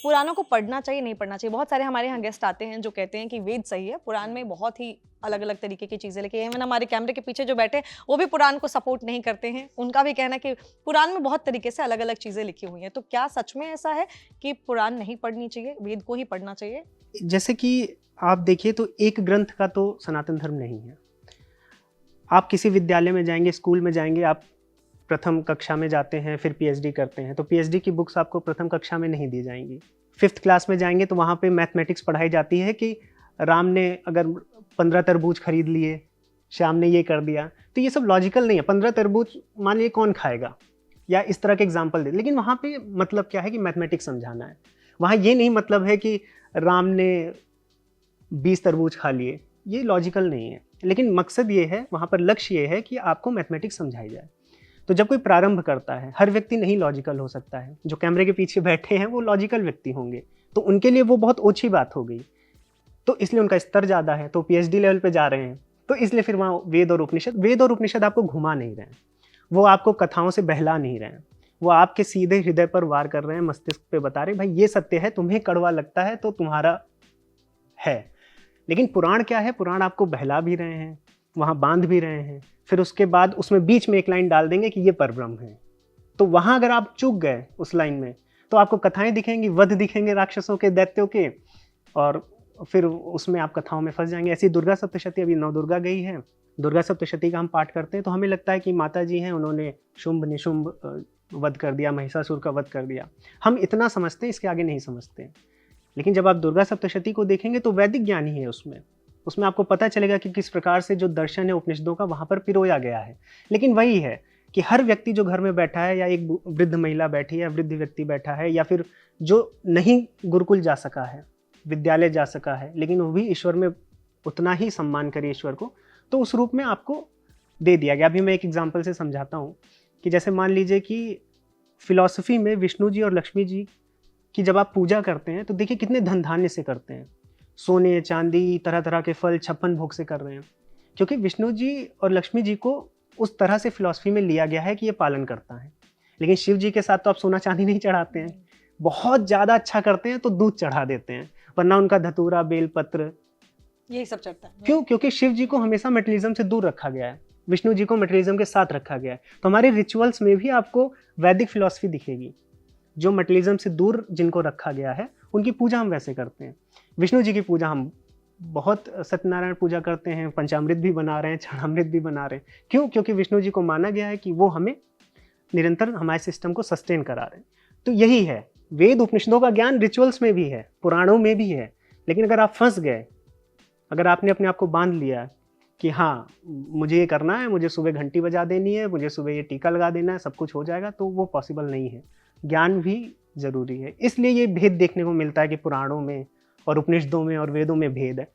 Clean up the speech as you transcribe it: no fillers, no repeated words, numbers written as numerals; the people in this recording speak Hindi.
पुराणों को पढ़ना चाहिए, नहीं पढ़ना चाहिए? बहुत सारे हमारे यहाँ गेस्ट आते हैं जो कहते हैं कि वेद सही है, पुराण में बहुत ही अलग-अलग तरीके की चीज़ें लिखी हैं। इवन हमारे कैमरे के पीछे जो बैठे हैं, वो भी पुराण को सपोर्ट नहीं करते हैं। उनका भी कहना है कि पुराण में बहुत तरीके से अलग-अलग चीज़ें लिखी हुई हैं। तो क्या सच में ऐसा है कि पुराण नहीं पढ़नी चाहिए, वेद को ही पढ़ना चाहिए? जैसे कि आप देखिए तो एक ग्रंथ का तो सनातन धर्म नहीं है। आप किसी विद्यालय में जाएँगे, स्कूल में जाएँगे, आप प्रथम कक्षा में जाते हैं, फिर पीएचडी करते हैं, तो पीएचडी की बुक्स आपको प्रथम कक्षा में नहीं दी जाएँगी। 5th क्लास में जाएँगे तो वहाँ पे मैथमेटिक्स पढ़ाई जाती है कि राम ने अगर 15 तरबूज खरीद लिए, श्याम ने ये कर दिया, तो ये सब लॉजिकल नहीं है। 15 तरबूज मान लीजिए कौन खाएगा? या इस तरह के एग्जाम्पल दे, लेकिन वहाँ पे मतलब क्या है कि मैथमेटिक्स समझाना है। वहाँ ये नहीं मतलब है कि राम ने 20 तरबूज खा लिए, ये लॉजिकल नहीं है। लेकिन मकसद ये है, वहाँ पर लक्ष्य ये है कि आपको मैथमेटिक्स समझाई जाए। तो जब कोई प्रारंभ करता है, हर व्यक्ति नहीं लॉजिकल हो सकता है। जो कैमरे के पीछे बैठे हैं वो लॉजिकल व्यक्ति होंगे, तो उनके लिए वो बहुत ओछी बात हो गई। तो इसलिए उनका स्तर ज़्यादा है, तो पीएचडी लेवल पे जा रहे हैं, तो इसलिए फिर वहाँ वेद और उपनिषद आपको घुमा नहीं रहे हैं, वो आपको कथाओं से बहला नहीं रहे हैं, वो आपके सीधे हृदय पर वार कर रहे हैं, मस्तिष्क पे बता रहे हैं भाई ये सत्य है, तुम्हें कड़वा लगता है तो तुम्हारा है। लेकिन पुराण क्या है? पुराण आपको बहला भी रहे हैं, वहाँ बांध भी रहे हैं, फिर उसके बाद उसमें बीच में एक लाइन डाल देंगे कि ये परब्रह्म है। तो वहाँ अगर आप चूक गए उस लाइन में, तो आपको कथाएं दिखेंगी, वध दिखेंगे राक्षसों के, दैत्यों के, और फिर उसमें आप कथाओं में फंस जाएंगे। ऐसी दुर्गा सप्तशती, अभी नवदुर्गा गई है, दुर्गा सप्तशती का हम पाठ करते हैं तो हमें लगता है कि माता जी हैं, उन्होंने शुंभ निशुंभ वध कर दिया, महिषासुर का वध कर दिया। हम इतना समझते हैं, इसके आगे नहीं समझते। लेकिन जब आप दुर्गा सप्तशती को देखेंगे तो वैदिक ज्ञान ही है उसमें आपको पता चलेगा कि किस प्रकार से जो दर्शन है उपनिषदों का वहाँ पर पिरोया गया है। लेकिन वही है कि हर व्यक्ति जो घर में बैठा है, या एक वृद्ध महिला बैठी है, या वृद्ध व्यक्ति बैठा है, या फिर जो नहीं गुरुकुल जा सका है, विद्यालय जा सका है, लेकिन वो भी ईश्वर में उतना ही सम्मान करे ईश्वर को, तो उस रूप में आपको दे दिया गया। अभी मैं एक एग्जाम्पल से समझाता हूँ कि जैसे मान लीजिए कि फिलॉसफी में विष्णु जी और लक्ष्मी जी की जब आप पूजा करते हैं तो देखिए कितने धन धान्य से करते हैं, सोने चांदी तरह तरह के फल 56 भोग से कर रहे हैं, क्योंकि विष्णु जी और लक्ष्मी जी को उस तरह से फिलॉसफी में लिया गया है कि ये पालन करता है। लेकिन शिव जी के साथ तो आप सोना चांदी नहीं चढ़ाते हैं, बहुत ज़्यादा अच्छा करते हैं तो दूध चढ़ा देते हैं, वरना उनका धतूरा बेल पत्र यही सब चलता है। क्यों? क्योंकि शिव जी को हमेशा मेटेरियलिज्म से दूर रखा गया है, विष्णु जी को मेटेरियलिज्म के साथ रखा गया है। तो हमारे रिचुअल्स में भी आपको वैदिक फिलॉसफी दिखेगी। जो मेटेरियलिज्म से दूर जिनको रखा गया है उनकी पूजा हम वैसे करते हैं। विष्णु जी की पूजा हम बहुत सत्यनारायण पूजा करते हैं, पंचामृत भी बना रहे हैं, क्षणामृत भी बना रहे हैं। क्यों? क्योंकि विष्णु जी को माना गया है कि वो हमें निरंतर हमारे सिस्टम को सस्टेन करा रहे हैं। तो यही है, वेद उपनिषदों का ज्ञान रिचुअल्स में भी है, पुराणों में भी है। लेकिन अगर आप फंस गए, अगर आपने अपने आप को बांध लिया कि हाँ मुझे ये करना है, मुझे सुबह घंटी बजा देनी है, मुझे सुबह ये टीका लगा देना है, सब कुछ हो जाएगा, तो वो पॉसिबल नहीं है। ज्ञान भी जरूरी है, इसलिए ये भेद देखने को मिलता है कि पुराणों में और उपनिषदों में और वेदों में भेद है।